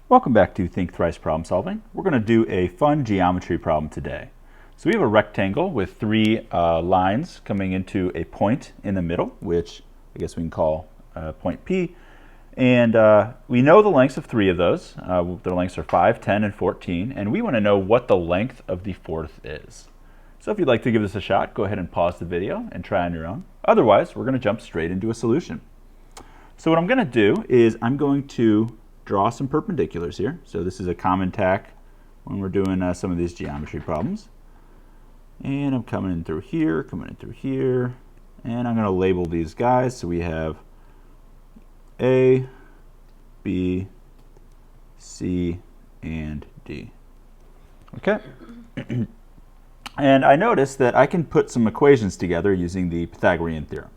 Welcome back to Think Thrice Problem Solving. We're going to do a fun geometry problem today. So we have a rectangle with three lines coming into a point in the middle, which I guess we can call point P. And we know the lengths of three of those. Their lengths are 5, 10, and 14. And we want to know what the length of the fourth is. So if you'd like to give this a shot, go ahead and pause the video and try on your own. Otherwise, we're going to jump straight into a solution. So what I'm going to do is I'm going to draw some perpendiculars here. So this is a common tack when we're doing some of these geometry problems. And I'm coming in through here, and I'm going to label these guys. So we have A, B, C, and D. Okay. And I noticed that I can put some equations together using the Pythagorean theorem.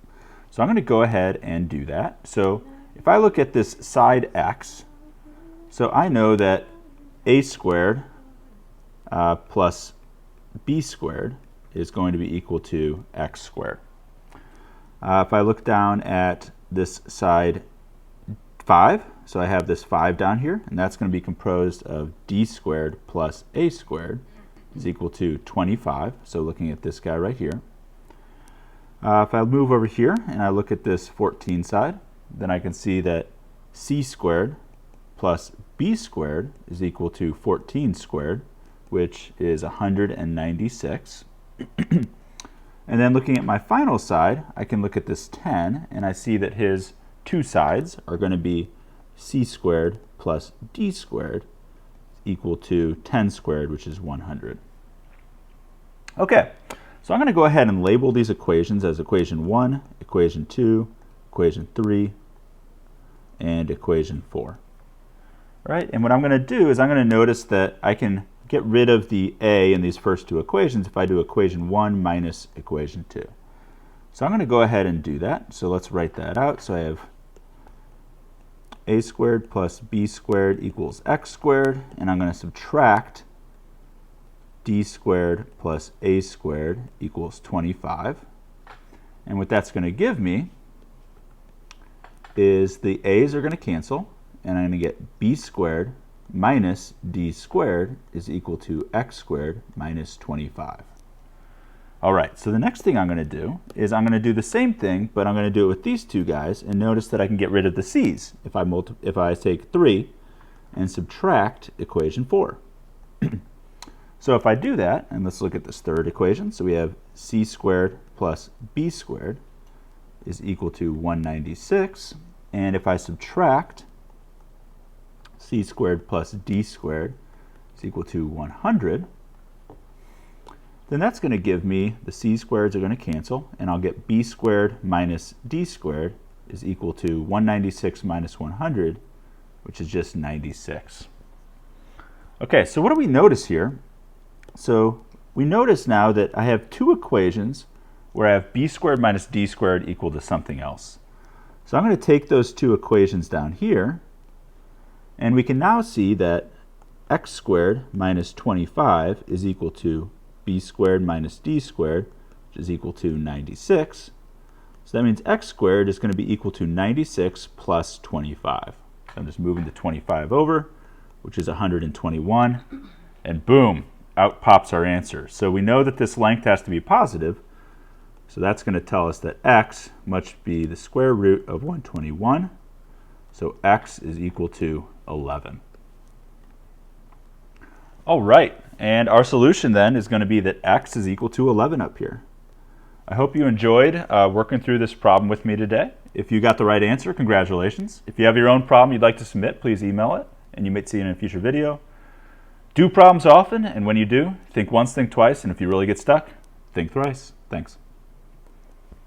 So I'm going to go ahead and do that. So if I look at this side x, so I know that a squared plus b squared is going to be equal to x squared. If I look down at this side 5, so I have this 5 down here, and that's going to be composed of d squared plus a squared is equal to 25. So looking at this guy right here. If I move over here and I look at this 14 side, then I can see that c squared plus b squared is equal to 14 squared, which is 196. And then looking at my final side, I can look at this 10, and I see that his two sides are going to be c squared plus d squared equal to 10 squared, which is 100. Okay, so I'm going to go ahead and label these equations as equation 1, equation 2, equation 3, and equation 4. All right, and what I'm going to do is I'm going to notice that I can get rid of the a in these first two equations if I do equation 1 minus equation 2. So I'm going to go ahead and do that. So let's write that out. So I have a squared plus b squared equals x squared, and I'm going to subtract d squared plus a squared equals 25. And what that's going to give me is the a's are going to cancel, and I'm going to get b squared minus d squared is equal to x squared minus 25. All right, so the next thing I'm going to do is I'm going to do the same thing, but I'm going to do it with these two guys, and notice that I can get rid of the c's if I take 3 and subtract equation 4. So if I do that, and let's look at this third equation. So we have c squared plus b squared is equal to 196, and if I subtract c squared plus d squared is equal to 100, then that's going to give me the c squareds are going to cancel, and I'll get b squared minus d squared is equal to 196 minus 100, which is just 96. Okay, so what do we notice here? So we notice now that I have two equations where I have b squared minus d squared equal to something else. So I'm going to take those two equations down here, and we can now see that x squared minus 25 is equal to b squared minus d squared, which is equal to 96. So that means x squared is going to be equal to 96 plus 25. So I'm just moving the 25 over, which is 121, and boom, out pops our answer. So we know that this length has to be positive, so that's going to tell us that x must be the square root of 121. So x is equal to 11. All right, and our solution then is going to be that x is equal to 11 up here. I hope you enjoyed working through this problem with me today. If you got the right answer, congratulations. If you have your own problem you'd like to submit, please email it, and you might see it in a future video. Do problems often, and when you do, think once, think twice, and if you really get stuck, think thrice. Thanks.